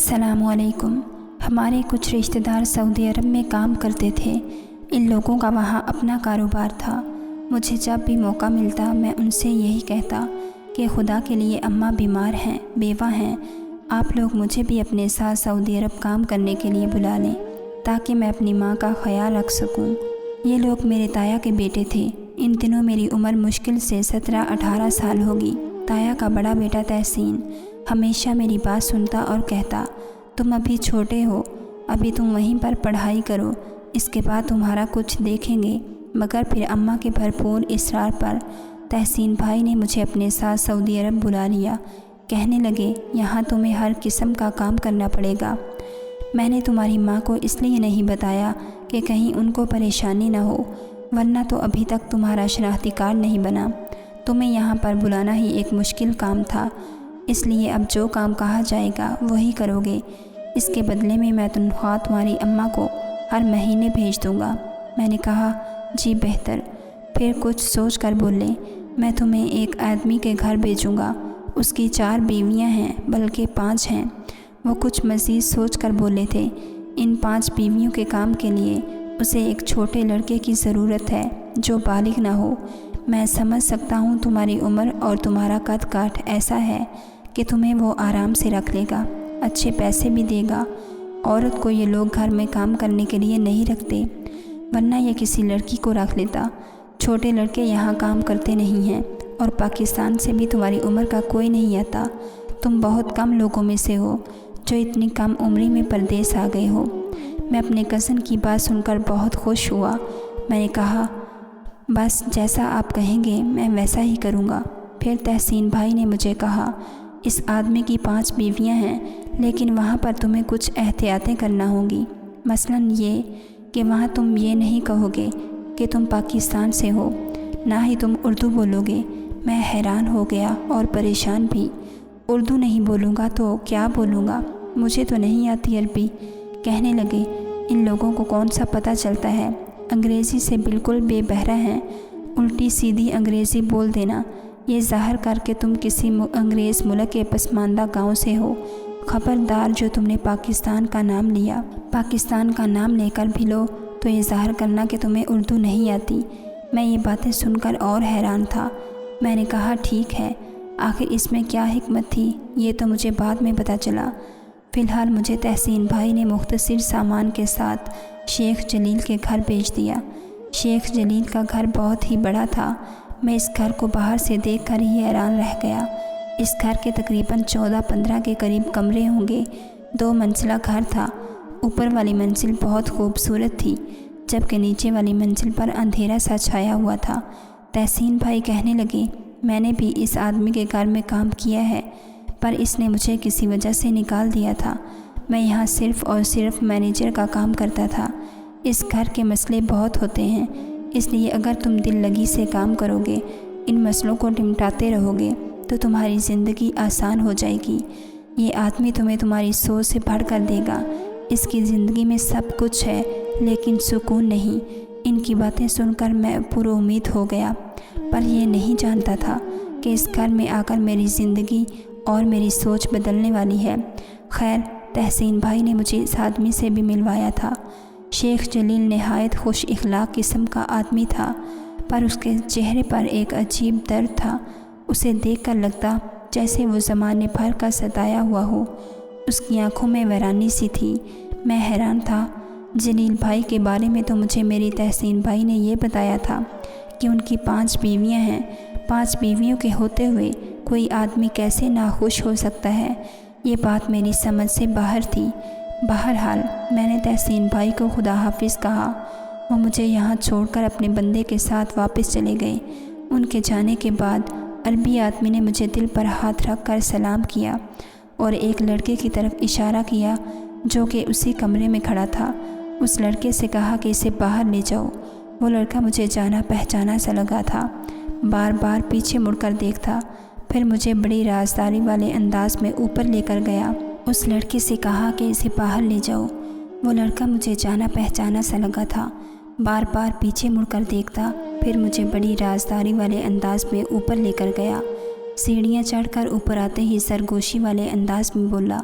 السلام علیکم۔ ہمارے کچھ رشتہ دار سعودی عرب میں کام کرتے تھے۔ ان لوگوں کا وہاں اپنا کاروبار تھا۔ مجھے جب بھی موقع ملتا میں ان سے یہی کہتا کہ خدا کے لیے اماں بیمار ہیں، بیوہ ہیں، آپ لوگ مجھے بھی اپنے ساتھ سعودی عرب کام کرنے کے لیے بلا لیں تاکہ میں اپنی ماں کا خیال رکھ سکوں۔ یہ لوگ میرے تایا کے بیٹے تھے۔ ان دنوں میری عمر مشکل سے 17-18 سال ہوگی۔ تایا کا بڑا بیٹا تحسین ہمیشہ میری بات سنتا اور کہتا، تم ابھی چھوٹے ہو، ابھی تم وہیں پر پڑھائی کرو، اس کے بعد تمہارا کچھ دیکھیں گے۔ مگر پھر اماں کے بھرپور اصرار پر تحسین بھائی نے مجھے اپنے ساتھ سعودی عرب بلا لیا۔ کہنے لگے، یہاں تمہیں ہر قسم کا کام کرنا پڑے گا۔ میں نے تمہاری ماں کو اس لیے نہیں بتایا کہ کہیں ان کو پریشانی نہ ہو، ورنہ تو ابھی تک تمہارا شناختی کارڈ نہیں بنا۔ تمہیں یہاں پر بلانا ہی ایک مشکل کام تھا، اس لیے اب جو کام کہا جائے گا وہی کرو گے۔ اس کے بدلے میں تنخواہ تمہاری اماں کو ہر مہینے بھیج دوں گا۔ میں نے کہا، جی بہتر۔ پھر کچھ سوچ کر بولے، میں تمہیں ایک آدمی کے گھر بھیجوں گا، اس کی 4 بیویاں ہیں، بلکہ 5 ہیں۔ وہ کچھ مزید سوچ کر بولے تھے، ان 5 بیویوں کے کام کے لیے اسے ایک چھوٹے لڑکے کی ضرورت ہے جو بالغ نہ ہو۔ میں سمجھ سکتا ہوں تمہاری عمر اور تمہارا قد کاٹ ایسا ہے کہ تمہیں وہ آرام سے رکھ لے گا، اچھے پیسے بھی دے گا۔ عورت کو یہ لوگ گھر میں کام کرنے کے لیے نہیں رکھتے، ورنہ یہ کسی لڑکی کو رکھ لیتا۔ چھوٹے لڑکے یہاں کام کرتے نہیں ہیں، اور پاکستان سے بھی تمہاری عمر کا کوئی نہیں آتا۔ تم بہت کم لوگوں میں سے ہو جو اتنی کم عمری میں پردیس آ گئے ہو۔ میں اپنے کزن کی بات سن کر بہت خوش ہوا۔ میں نے کہا، بس جیسا آپ کہیں گے میں ویسا ہی کروں گا۔ پھر تحسین بھائی نے مجھے کہا، اس آدمی کی 5 بیویاں ہیں، لیکن وہاں پر تمہیں کچھ احتیاطیں کرنا ہوں گی۔ مثلاً یہ کہ وہاں تم یہ نہیں کہو گے کہ تم پاکستان سے ہو، نہ ہی تم اردو بولو گے۔ میں حیران ہو گیا اور پریشان بھی۔ اردو نہیں بولوں گا تو کیا بولوں گا؟ مجھے تو نہیں آتی عربی۔ کہنے لگے، ان لوگوں کو کون سا پتہ چلتا ہے، انگریزی سے بالکل بے بہرہ ہیں، الٹی سیدھی انگریزی بول دینا، یہ ظاہر کر کے تم کسی انگریز ملک کے پسماندہ گاؤں سے ہو۔ خبردار جو تم نے پاکستان کا نام لیا، پاکستان کا نام لے کر بھی لو تو یہ ظاہر کرنا کہ تمہیں اردو نہیں آتی۔ میں یہ باتیں سن کر اور حیران تھا۔ میں نے کہا، ٹھیک ہے، آخر اس میں کیا حکمت تھی، یہ تو مجھے بعد میں پتہ چلا۔ فی الحال مجھے تحسین بھائی نے مختصر سامان کے ساتھ شیخ جلیل کے گھر بھیج دیا۔ شیخ جلیل کا گھر بہت ہی بڑا تھا۔ میں اس گھر کو باہر سے دیکھ کر ہی حیران رہ گیا۔ اس گھر کے تقریباً 14-15 کے قریب کمرے ہوں گے۔ 2 منزلہ گھر تھا۔ اوپر والی منزل بہت خوبصورت تھی، جبکہ نیچے والی منزل پر اندھیرا سا چھایا ہوا تھا۔ تحسین بھائی کہنے لگے، میں نے بھی اس آدمی کے گھر میں کام کیا ہے، پر اس نے مجھے کسی وجہ سے نکال دیا تھا۔ میں یہاں صرف اور صرف مینیجر کا کام کرتا تھا۔ اس گھر کے مسئلے بہت ہوتے ہیں، اس لیے اگر تم دل لگی سے کام کرو گے، ان مسئلوں کو نمٹاتے رہو گے تو تمہاری زندگی آسان ہو جائے گی۔ یہ آدمی تمہیں تمہاری سوچ سے بڑھ کر دے گا۔ اس کی زندگی میں سب کچھ ہے لیکن سکون نہیں۔ ان کی باتیں سن کر میں پر امید ہو گیا، پر یہ نہیں جانتا تھا کہ اس گھر میں آ کر میری زندگی اور میری سوچ بدلنے والی ہے۔ خیر، تحسین بھائی نے مجھے اس آدمی سے بھی ملوایا تھا۔ شیخ جلیل نہایت خوش اخلاق قسم کا آدمی تھا، پر اس کے چہرے پر ایک عجیب درد تھا۔ اسے دیکھ کر لگتا جیسے وہ زمانے بھر کا ستایا ہوا ہو۔ اس کی آنکھوں میں ویرانی سی تھی۔ میں حیران تھا۔ جلیل بھائی کے بارے میں تو مجھے میری تحسین بھائی نے یہ بتایا تھا کہ ان کی 5 بیویاں ہیں۔ 5 بیویوں کے ہوتے ہوئے کوئی آدمی کیسے ناخوش ہو سکتا ہے، یہ بات میری سمجھ سے باہر تھی۔ بہرحال میں نے تحسین بھائی کو خدا حافظ کہا۔ وہ مجھے یہاں چھوڑ کر اپنے بندے کے ساتھ واپس چلے گئے۔ ان کے جانے کے بعد عربی آدمی نے مجھے دل پر ہاتھ رکھ کر سلام کیا اور ایک لڑکے کی طرف اشارہ کیا جو کہ اسی کمرے میں کھڑا تھا۔ اس لڑکے سے کہا کہ اسے باہر لے جاؤ۔ وہ لڑکا مجھے جانا پہچانا سا لگا تھا، بار بار پیچھے مڑ کر دیکھتا، پھر مجھے بڑی رازداری والے انداز میں اوپر لے کر گیا۔ اس لڑکے سے کہا کہ اسے باہر لے جاؤ۔ وہ لڑکا مجھے جانا پہچانا سا لگا تھا، بار بار پیچھے مڑ کر دیکھتا، پھر مجھے بڑی رازداری والے انداز میں اوپر لے کر گیا۔ سیڑھیاں چڑھ کر اوپر آتے ہی سرگوشی والے انداز میں بولا،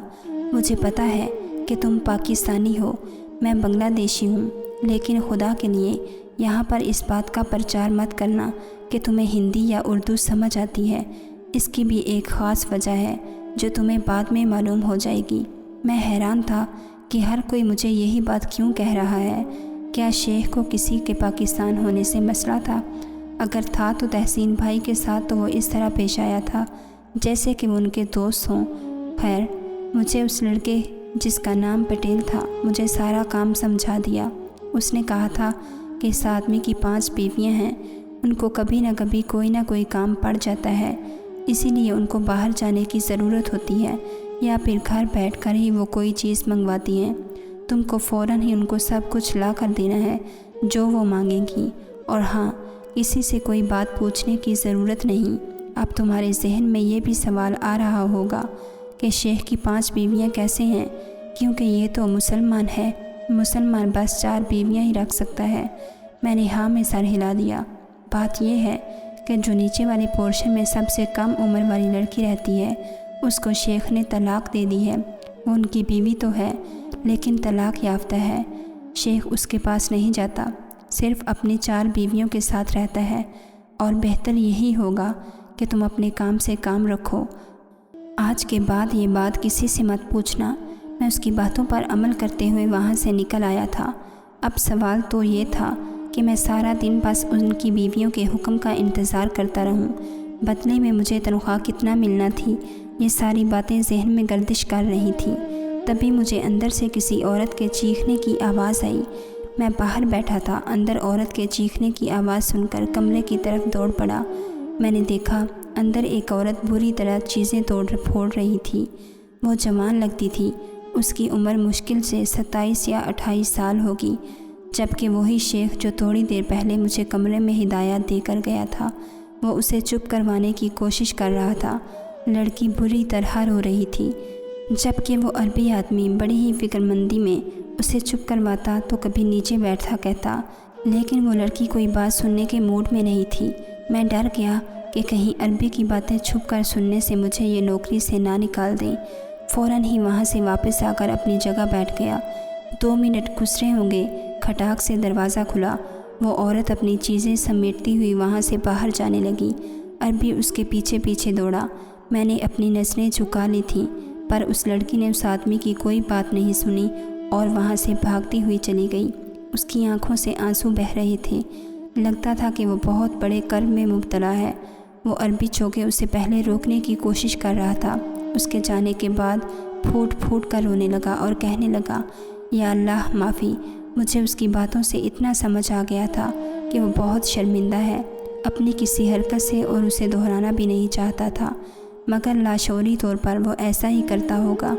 مجھے پتہ ہے کہ تم پاکستانی ہو، میں بنگلہ دیشی ہوں، لیکن خدا کے لیے یہاں پر اس بات کا پرچار مت کرنا کہ تمہیں ہندی یا اردو سمجھ آتی ہے۔ اس کی بھی ایک خاص وجہ ہے جو تمہیں بعد میں معلوم ہو جائے گی۔ میں حیران تھا کہ ہر کوئی مجھے یہی بات کیوں کہہ رہا ہے۔ کیا شیخ کو کسی کے پاکستان ہونے سے مسئلہ تھا؟ اگر تھا تو تحسین بھائی کے ساتھ تو وہ اس طرح پیش آیا تھا جیسے کہ وہ ان کے دوست ہوں۔ خیر، مجھے اس لڑکے جس کا نام پٹیل تھا مجھے سارا کام سمجھا دیا۔ اس نے کہا تھا کہ اس آدمی کی 5 بیویاں ہیں، ان کو کبھی نہ کبھی کوئی نہ کوئی کام پڑ جاتا ہے، اسی لیے ان کو باہر جانے کی ضرورت ہوتی ہے یا پھر گھر بیٹھ کر ہی وہ کوئی چیز منگواتی ہیں۔ تم کو فوراً ہی ان کو سب کچھ لا کر دینا ہے جو وہ مانگیں گی، اور ہاں، کسی سے کوئی بات پوچھنے کی ضرورت نہیں۔ اب تمہارے ذہن میں یہ بھی سوال آ رہا ہوگا کہ شیخ کی 5 بیویاں کیسے ہیں، کیونکہ یہ تو مسلمان ہے، مسلمان بس 4 بیویاں ہی رکھ سکتا ہے۔ میں نے ہاں میں سر ہلا دیا۔ بات یہ ہے کہ جو نیچے والے پورشن میں سب سے کم عمر والی لڑکی رہتی ہے اس کو شیخ نے طلاق دے دی ہے۔ وہ ان کی بیوی تو ہے لیکن طلاق یافتہ ہے۔ شیخ اس کے پاس نہیں جاتا، صرف اپنی 4 بیویوں کے ساتھ رہتا ہے، اور بہتر یہی ہوگا کہ تم اپنے کام سے کام رکھو۔ آج کے بعد یہ بات کسی سے مت پوچھنا۔ میں اس کی باتوں پر عمل کرتے ہوئے وہاں سے نکل آیا تھا۔ اب سوال تو یہ تھا کہ میں سارا دن بس ان کی بیویوں کے حکم کا انتظار کرتا رہوں، بدلے میں مجھے تنخواہ کتنا ملنا تھی، یہ ساری باتیں ذہن میں گردش کر رہی تھیں۔ تبھی مجھے اندر سے کسی عورت کے چیخنے کی آواز آئی۔ میں باہر بیٹھا تھا، اندر عورت کے چیخنے کی آواز سن کر کمرے کی طرف دوڑ پڑا۔ میں نے دیکھا اندر ایک عورت بری طرح چیزیں توڑ پھوڑ رہی تھی۔ وہ جوان لگتی تھی، اس کی عمر مشکل سے 27 یا 28 سال ہوگی، جبکہ وہی شیخ جو تھوڑی دیر پہلے مجھے کمرے میں ہدایات دے کر گیا تھا وہ اسے چپ کروانے کی کوشش کر رہا تھا۔ لڑکی بری طرح رو رہی تھی، جبکہ وہ عربی آدمی بڑی ہی فکر مندی میں اسے چپ کرواتا تو کبھی نیچے بیٹھا کہتا، لیکن وہ لڑکی کوئی بات سننے کے موڈ میں نہیں تھی۔ میں ڈر گیا کہ کہیں عربی کی باتیں چھپ کر سننے سے مجھے یہ نوکری سے نہ نکال دیں۔ فوراً ہی وہاں سے واپس آ کر اپنی جگہ بیٹھ گیا۔ 2 منٹ گزرے ہوں گے، کھٹاک سے دروازہ کھلا۔ وہ عورت اپنی چیزیں سمیٹتی ہوئی وہاں سے باہر جانے لگی۔ عربی اس کے پیچھے پیچھے دوڑا۔ میں نے اپنی نظریں جھکا لی تھیں، پر اس لڑکی نے اس آدمی کی کوئی بات نہیں سنی اور وہاں سے بھاگتی ہوئی چلی گئی۔ اس کی آنکھوں سے آنسو بہہ رہے تھے، لگتا تھا کہ وہ بہت بڑے کرب میں مبتلا ہے۔ وہ عربی چونکہ اسے پہلے روکنے کی کوشش کر رہا تھا، اس کے جانے کے بعد پھوٹ پھوٹ کر رونے لگا اور کہنے لگا، یا اللہ معافی، مجھے اس کی باتوں سے اتنا سمجھ آ گیا تھا کہ وہ بہت شرمندہ ہے اپنی کسی حرکت سے اور اسے دہرانا بھی نہیں چاہتا تھا، مگر لاشعوری طور پر وہ ایسا ہی کرتا ہوگا،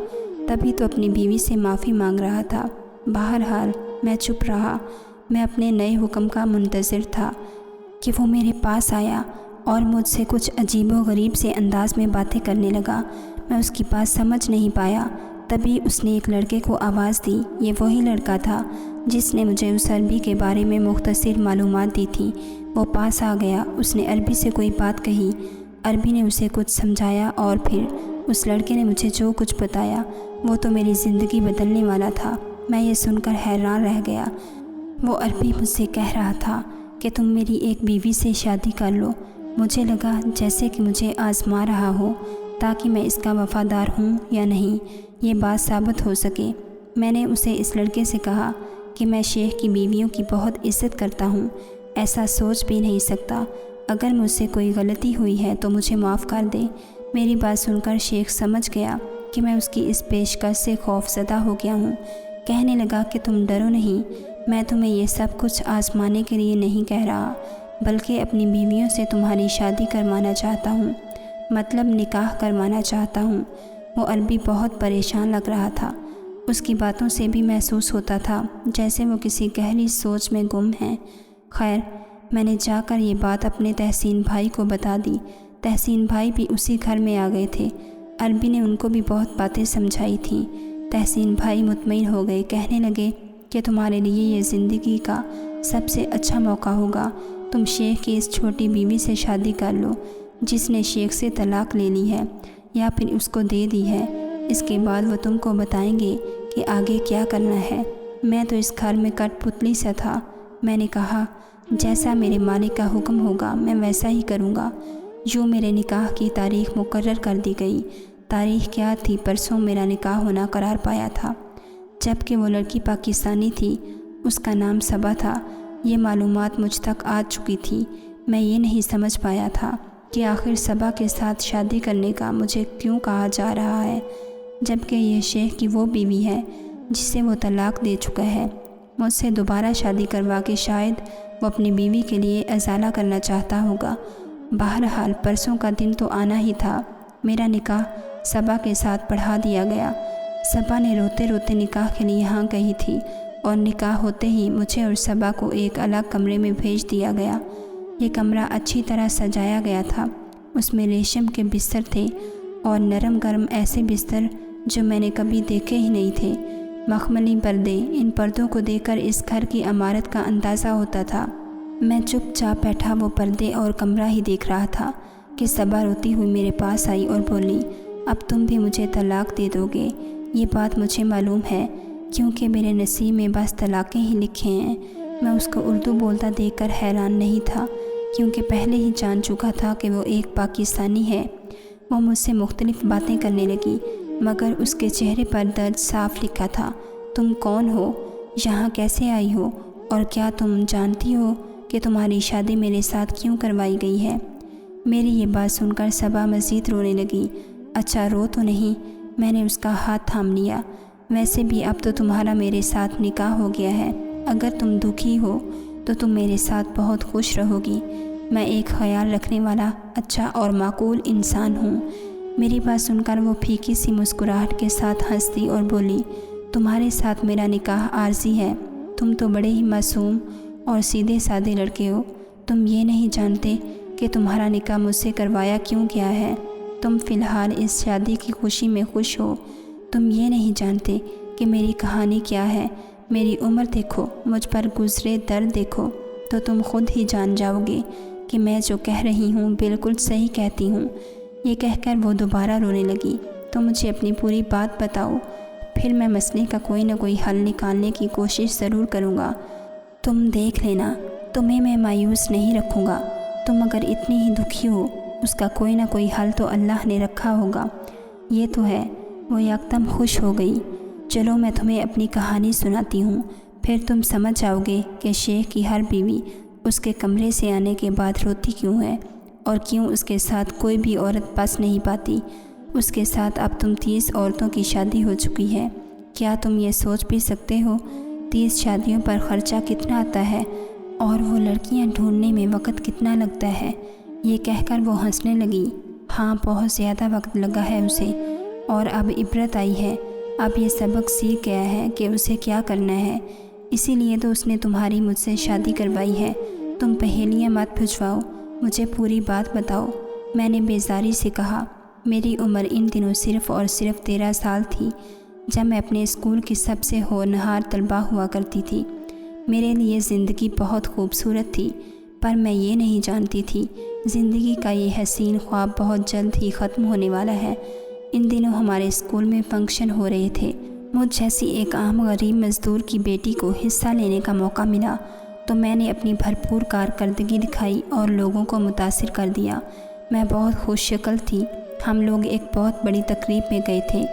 تبھی تو اپنی بیوی سے معافی مانگ رہا تھا۔ بہرحال میں چپ رہا۔ میں اپنے نئے حکم کا منتظر تھا کہ وہ میرے پاس آیا اور مجھ سے کچھ عجیب و غریب سے انداز میں باتیں کرنے لگا۔ میں اس کی بات سمجھ نہیں پایا۔ تبھی اس نے ایک لڑکے کو آواز دی۔ یہ وہی لڑکا تھا جس نے مجھے اس عربی کے بارے میں مختصر معلومات دی تھی۔ وہ پاس آ گیا، اس نے عربی سے کوئی بات کہی، عربی نے اسے کچھ سمجھایا اور پھر اس لڑکے نے مجھے جو کچھ بتایا وہ تو میری زندگی بدلنے والا تھا۔ میں یہ سن کر حیران رہ گیا۔ وہ عربی مجھ سے کہہ رہا تھا کہ تم میری ایک بیوی سے شادی کر لو۔ مجھے لگا جیسے کہ مجھے آزما رہا ہو تاکہ میں اس کا وفادار ہوں یا نہیں یہ بات ثابت ہو سکے۔ میں نے اسے اس لڑکے سے کہا کہ میں شیخ کی بیویوں کی بہت عزت کرتا ہوں، ایسا سوچ بھی نہیں سکتا۔ اگر مجھ سے کوئی غلطی ہوئی ہے تو مجھے معاف کر دے۔ میری بات سن کر شیخ سمجھ گیا کہ میں اس کی اس پیشکش سے خوف زدہ ہو گیا ہوں۔ کہنے لگا کہ تم ڈرو نہیں، میں تمہیں یہ سب کچھ آزمانے کے لیے نہیں کہہ رہا، بلکہ اپنی بیویوں سے تمہاری شادی کروانا چاہتا ہوں، مطلب نکاح کروانا چاہتا ہوں۔ وہ عربی بہت پریشان لگ رہا تھا۔ اس کی باتوں سے بھی محسوس ہوتا تھا جیسے وہ کسی گہری سوچ میں گم ہے۔ خیر، میں نے جا کر یہ بات اپنے تحسین بھائی کو بتا دی۔ تحسین بھائی بھی اسی گھر میں آ گئے تھے۔ عربی نے ان کو بھی بہت باتیں سمجھائی تھیں۔ تحسین بھائی مطمئن ہو گئے، کہنے لگے کہ تمہارے لیے یہ زندگی کا سب سے اچھا موقع ہوگا۔ تم شیخ کی اس چھوٹی بیوی سے شادی کر لو جس نے شیخ سے طلاق لے لی ہے یا پھر اس کو دے دی ہے۔ اس کے بعد وہ تم کو بتائیں گے کہ آگے کیا کرنا ہے۔ میں تو اس گھر میں کٹ پتلی سا تھا۔ میں نے کہا جیسا میرے مالک کا حکم ہوگا میں ویسا ہی کروں گا۔ یوں میرے نکاح کی تاریخ مقرر کر دی گئی۔ تاریخ کیا تھی؟ پرسوں میرا نکاح ہونا قرار پایا تھا، جبکہ وہ لڑکی پاکستانی تھی، اس کا نام صبا تھا۔ یہ معلومات مجھ تک آ چکی تھی۔ میں یہ نہیں سمجھ پایا تھا کہ آخر صبا کے ساتھ شادی کرنے کا مجھے کیوں کہا جا رہا ہے، جبکہ یہ شیخ کی وہ بیوی ہے جسے وہ طلاق دے چکا ہے۔ مجھ سے دوبارہ شادی کروا کے شاید وہ اپنی بیوی کے لیے ازالہ کرنا چاہتا ہوگا۔ بہرحال پرسوں کا دن تو آنا ہی تھا۔ میرا نکاح صبا کے ساتھ پڑھا دیا گیا۔ صبا نے روتے روتے نکاح کے لیے ہاں کہی تھی، اور نکاح ہوتے ہی مجھے اور صبا کو ایک الگ کمرے میں بھیج دیا گیا۔ یہ کمرہ اچھی طرح سجایا گیا تھا۔ اس میں ریشم کے بستر تھے اور نرم گرم ایسے بستر جو میں نے کبھی دیکھے ہی نہیں تھے۔ مخملی پردے، ان پردوں کو دیکھ کر اس گھر کی عمارت کا اندازہ ہوتا تھا۔ میں چپ چاپ بیٹھا وہ پردے اور کمرہ ہی دیکھ رہا تھا کہ صبا روتی ہوئی میرے پاس آئی اور بولی، اب تم بھی مجھے طلاق دے دو گے؟ یہ بات مجھے معلوم ہے، کیونکہ میرے نصیب میں بس طلاقیں ہی لکھے ہیں۔ میں اس کو اردو بولتا دیکھ کر حیران نہیں تھا، کیونکہ پہلے ہی جان چکا تھا کہ وہ ایک پاکستانی ہے۔ وہ مجھ سے مختلف باتیں کرنے لگی، مگر اس کے چہرے پر درد صاف لکھا تھا۔ تم کون ہو؟ یہاں کیسے آئی ہو؟ اور کیا تم جانتی ہو کہ تمہاری شادی میرے ساتھ کیوں کروائی گئی ہے؟ میری یہ بات سن کر صبا مزید رونے لگی۔ اچھا رو تو نہیں؟ میں نے اس کا ہاتھ تھام لیا۔ ویسے بھی اب تو تمہارا میرے ساتھ نکاح ہو گیا ہے۔ اگر تم دکھی ہو تو تم میرے ساتھ بہت خوش رہو گی۔ میں ایک خیال رکھنے والا اچھا اور معقول انسان ہوں۔ میری بات سن کر وہ پھیکی سی مسکراہٹ کے ساتھ ہنس دی اور بولی، تمہارے ساتھ میرا نکاح عارضی ہے۔ تم تو بڑے ہی معصوم اور سیدھے سادے لڑکے ہو۔ تم یہ نہیں جانتے کہ تمہارا نکاح مجھ سے کروایا کیوں گیا ہے۔ تم فی الحال اس شادی کی خوشی میں خوش ہو۔ تم یہ نہیں جانتے کہ میری کہانی کیا ہے۔ میری عمر دیکھو، مجھ پر گزرے درد دیکھو، تو تم خود ہی جان جاؤ گے کہ میں جو کہہ رہی ہوں بالکل صحیح کہتی ہوں۔ یہ کہہ کر وہ دوبارہ رونے لگی۔ تو مجھے اپنی پوری بات بتاؤ، پھر میں مسئلے کا کوئی نہ کوئی حل نکالنے کی کوشش ضرور کروں گا۔ تم دیکھ لینا، تمہیں میں مایوس نہیں رکھوں گا۔ تم اگر اتنی ہی دکھی ہو، اس کا کوئی نہ کوئی حل تو اللہ نے رکھا ہوگا۔ یہ تو ہے۔ وہ یکدم خوش ہو گئی۔ چلو میں تمہیں اپنی کہانی سناتی ہوں، پھر تم سمجھ جاؤ گے کہ شیخ کی ہر بیوی اس کے کمرے سے آنے کے بعد روتی کیوں ہے، اور کیوں اس کے ساتھ کوئی بھی عورت بس نہیں پاتی۔ اس کے ساتھ اب تم 30 عورتوں کی شادی ہو چکی ہے۔ کیا تم یہ سوچ بھی سکتے ہو 30 شادیوں پر خرچہ کتنا آتا ہے، اور وہ لڑکیاں ڈھونڈنے میں وقت کتنا لگتا ہے؟ یہ کہہ کر وہ ہنسنے لگی۔ ہاں، بہت زیادہ وقت لگا ہے اسے، اور اب عبرت آئی ہے۔ اب یہ سبق سیکھ گیا ہے کہ اسے کیا کرنا ہے۔ اسی لیے تو اس نے تمہاری مجھ سے شادی کروائی ہے۔ تم پہیلیاں مت بھجواؤ، مجھے پوری بات بتاؤ۔ میں نے بیزاری سے کہا۔ میری عمر ان دنوں صرف اور صرف 13 سال تھی، جب میں اپنے اسکول کی سب سے ہونہار طلبہ ہوا کرتی تھی۔ میرے لیے زندگی بہت خوبصورت تھی، پر میں یہ نہیں جانتی تھی زندگی کا یہ حسین خواب بہت جلد ہی ختم ہونے والا ہے۔ ان دنوں ہمارے اسکول میں فنکشن ہو رہے تھے۔ مجھ جیسی ایک عام غریب مزدور کی بیٹی کو حصہ لینے کا موقع ملا، تو میں نے اپنی بھرپور کارکردگی دکھائی اور لوگوں کو متاثر کر دیا۔ میں بہت خوش شکل تھی۔ ہم لوگ ایک بہت بڑی تقریب میں گئے تھے،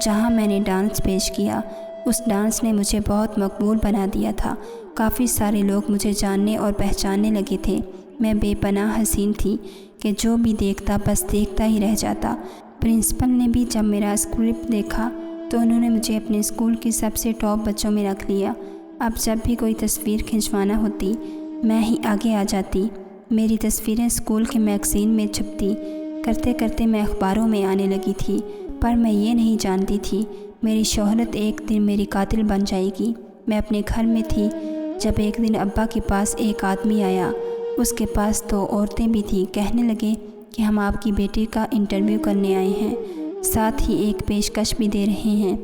جہاں میں نے ڈانس پیش کیا۔ اس ڈانس نے مجھے بہت مقبول بنا دیا تھا۔ کافی سارے لوگ مجھے جاننے اور پہچاننے لگے تھے۔ میں بے پناہ حسین تھی کہ جو بھی دیکھتا بس دیکھتا ہی رہ جاتا۔ پرنسپل نے بھی جب میرا اسکرپٹ دیکھا تو انہوں نے مجھے اپنے اسکول کی سب سے ٹاپ بچوں میں رکھ لیا۔ اب جب بھی کوئی تصویر کھنچوانا ہوتی، میں ہی آگے آ جاتی۔ میری تصویریں اسکول کے میگزین میں چھپتی۔ کرتے کرتے میں اخباروں میں آنے لگی تھی، پر میں یہ نہیں جانتی تھی میری شہرت ایک دن میری قاتل بن جائے گی۔ میں اپنے گھر میں تھی جب ایک دن ابا کے پاس ایک آدمی آیا۔ اس کے پاس 2 عورتیں بھی تھیں۔ کہنے لگے کہ ہم آپ کی بیٹی کا انٹرویو کرنے آئے ہیں، ساتھ ہی ایک پیشکش بھی دے رہے ہیں۔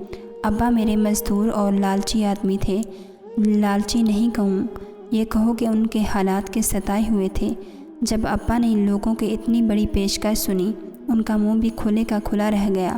ابا میرے مزدور اور لالچی آدمی تھے۔ لالچی نہیں کہوں، یہ کہو کہ ان کے حالات کے ستائے ہوئے تھے۔ جب ابا نے ان لوگوں کی اتنی بڑی پیشکش سنی، ان کا منہ بھی کھلے کا کھلا رہ گیا۔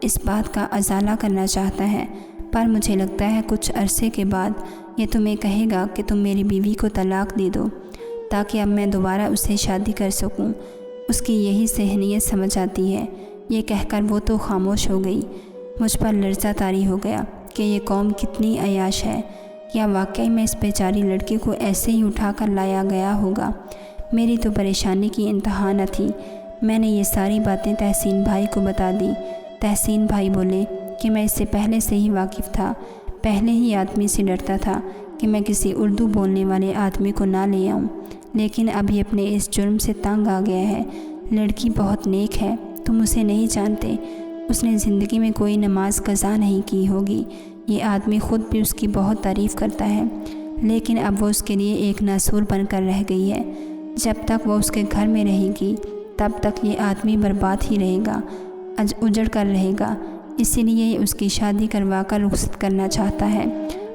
اس بات کا ازالہ کرنا چاہتا ہے، پر مجھے لگتا ہے کچھ عرصے کے بعد یہ تمہیں کہے گا کہ تم میری بیوی کو طلاق دے دو تاکہ اب میں دوبارہ اسے شادی کر سکوں۔ اس کی یہی ذہنیت سمجھ آتی ہے۔ یہ کہہ کر وہ تو خاموش ہو گئی۔ مجھ پر لرزہ طاری ہو گیا کہ یہ قوم کتنی عیاش ہے۔ کیا واقعی میں اس بیچاری لڑکی کو ایسے ہی اٹھا کر لایا گیا ہوگا؟ میری تو پریشانی کی انتہا نہ تھی۔ میں نے یہ ساری باتیں تحسین بھائی کو بتا دی۔ تحسین بھائی بولے کہ میں اس سے پہلے سے ہی واقف تھا، پہلے ہی آدمی سے ڈرتا تھا کہ میں کسی اردو بولنے والے آدمی کو نہ لے آؤں، لیکن اب یہ اپنے اس جرم سے تنگ آ گیا ہے۔ لڑکی بہت نیک ہے، تم اسے نہیں جانتے۔ اس نے زندگی میں کوئی نماز قضا نہیں کی ہوگی۔ یہ آدمی خود بھی اس کی بہت تعریف کرتا ہے، لیکن اب وہ اس کے لیے ایک ناسور بن کر رہ گئی ہے۔ جب تک وہ اس کے گھر میں رہے گی تب تک یہ آدمی برباد ہی رہے گا، اجڑ کر رہے گا۔ اسی لیے یہ اس کی شادی کروا کر رخصت کرنا چاہتا ہے،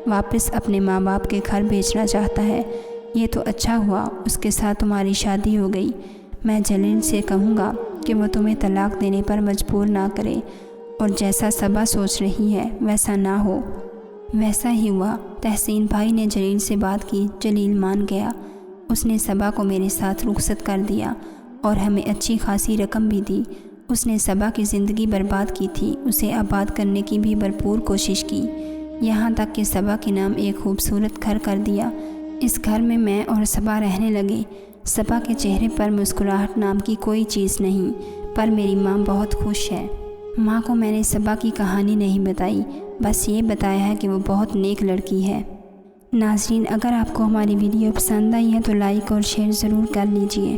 واپس اپنے ماں باپ کے گھر بھیجنا چاہتا ہے۔ یہ تو اچھا ہوا اس کے ساتھ تمہاری شادی ہو گئی۔ میں جلیل سے کہوں گا کہ وہ تمہیں طلاق دینے پر مجبور نہ کرے، اور جیسا صبا سوچ رہی ہے ویسا نہ ہو۔ ویسا ہی ہوا۔ تحسین بھائی نے جلیل سے بات کی۔ جلیل مان گیا۔ اس نے صبا کو میرے ساتھ رخصت کر دیا اور ہمیں اچھی خاصی رقم بھی دی۔ اس نے صبا کی زندگی برباد کی تھی، اسے آباد کرنے کی بھی بھرپور کوشش کی، یہاں تک کہ صبا کے نام ایک خوبصورت گھر کر دیا۔ اس گھر میں میں اور صبا رہنے لگے۔ صبا کے چہرے پر مسکراہٹ نام کی کوئی چیز نہیں، پر میری ماں بہت خوش ہے۔ ماں کو میں نے صبا کی کہانی نہیں بتائی، بس یہ بتایا ہے کہ وہ بہت نیک لڑکی ہے۔ ناظرین، اگر آپ کو ہماری ویڈیو پسند آئی ہے تو لائک اور شیئر ضرور کر لیجئے۔